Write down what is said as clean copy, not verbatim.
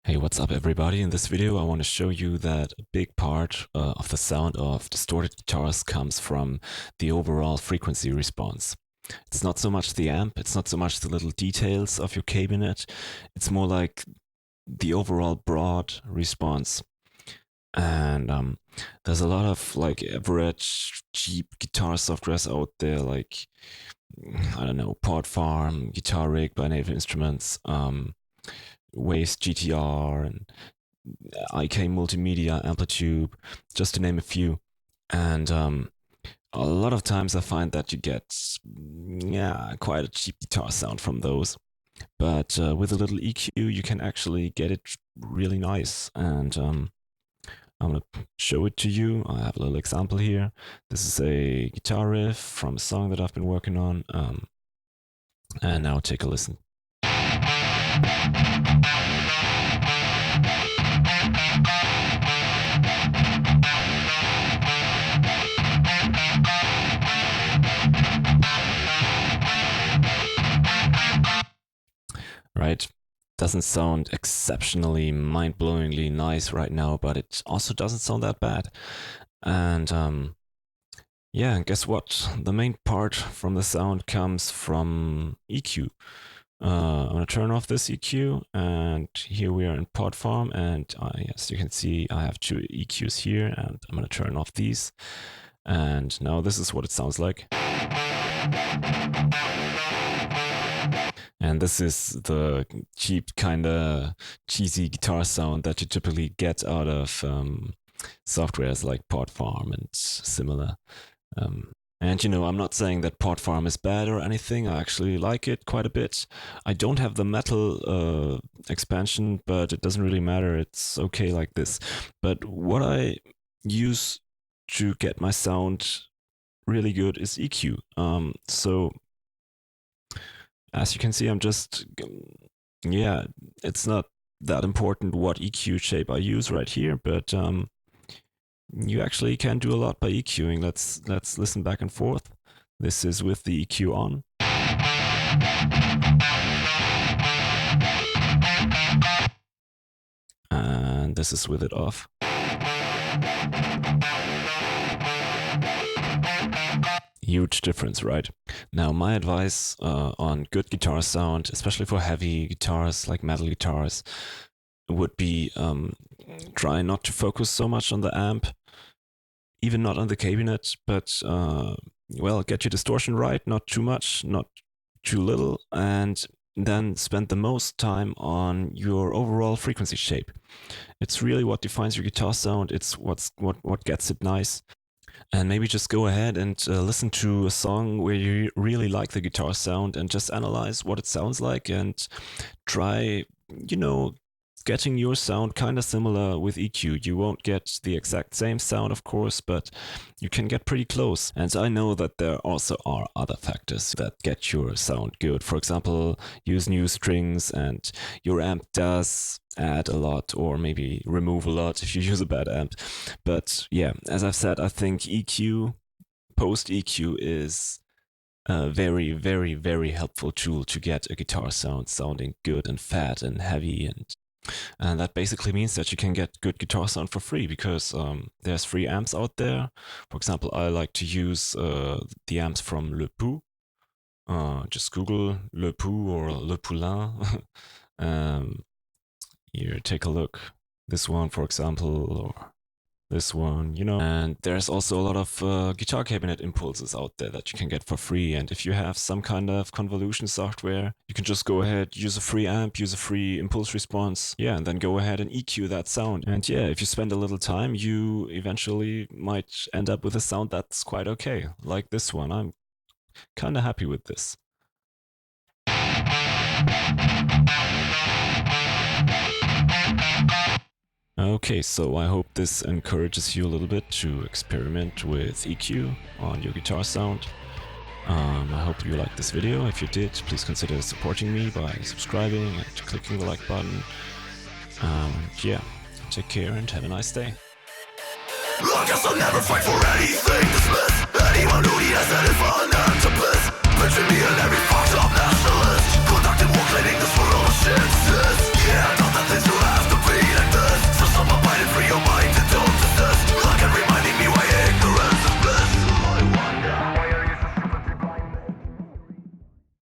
Hey, what's up everybody? In this video I want to show you that a big part of the sound of distorted guitars comes from the overall frequency response. It's not so much the amp, it's not so much the little details of your cabinet, it's more like the overall broad response. And there's a lot of like average cheap guitar softwares out there, like I don't know, Port Farm, Guitar Rig by Native Instruments, Waves GTR, and IK Multimedia, Amplitude, just to name a few. And a lot of times I find that you get, quite a cheap guitar sound from those. But with a little EQ, you can actually get it really nice. And I'm going to show it to you. I have a little example here. This is a guitar riff from a song that I've been working on. And now take a listen. Right? Doesn't sound exceptionally mind-blowingly nice right now, but it also doesn't sound that bad. And yeah, guess what? The main part from the sound comes from EQ. I'm gonna turn off this EQ, and here we are in Pod Farm, and yes, you can see I have two EQs here, and I'm gonna turn off these. And now this is what it sounds like. And this is the cheap, kinda cheesy guitar sound that you typically get out of softwares like Pod Farm and similar. And you know, I'm not saying that Pod Farm is bad or anything. I actually like it quite a bit. I don't have the metal expansion, but it doesn't really matter. It's okay like this. But what I use to get my sound really good is EQ. So as you can see, I'm just, it's not that important what EQ shape I use right here, but you actually can do a lot by EQing. Let's listen back and forth. This is with the EQ on. And this is with it off. Huge difference, right? Now, my advice on good guitar sound, especially for heavy guitars like metal guitars, would be try not to focus so much on the amp, even not on the cabinet, but well, get your distortion right, not too much, not too little, and then spend the most time on your overall frequency shape. It's really what defines your guitar sound. It's what gets it nice. And maybe just go ahead and listen to a song where you really like the guitar sound and just analyze what it sounds like and try, getting your sound kind of similar with EQ. You won't get the exact same sound, of course, but you can get pretty close. And I know that there also are other factors that get your sound good. For example, use new strings, and your amp does add a lot or maybe remove a lot if you use a bad amp. But yeah, as I've said, I think EQ, post EQ is a very, very, very helpful tool to get a guitar sound sounding good and fat and heavy, and that basically means that you can get good guitar sound for free, because there's free amps out there. For example, I like to use the amps from Le Pou. Just Google Le Pou or Le Poulain. Here, take a look. This one, for example, or this one, And there's also a lot of guitar cabinet impulses out there that you can get for free. And if you have some kind of convolution software, you can just go ahead, use a free amp, use a free impulse response. Yeah, and then go ahead and EQ that sound. And yeah, if you spend a little time, you eventually might end up with a sound that's quite okay. Like this one. I'm kind of happy with this. Okay, so I hope this encourages you a little bit to experiment with EQ on your guitar sound. I hope you liked this video. If you did, please consider supporting me by subscribing and clicking the like button. Yeah, take care and have a nice day. I guess I'll never fight for anything. Dismiss anyone who needs any fun and to bliss. Between me and every fucked up mess.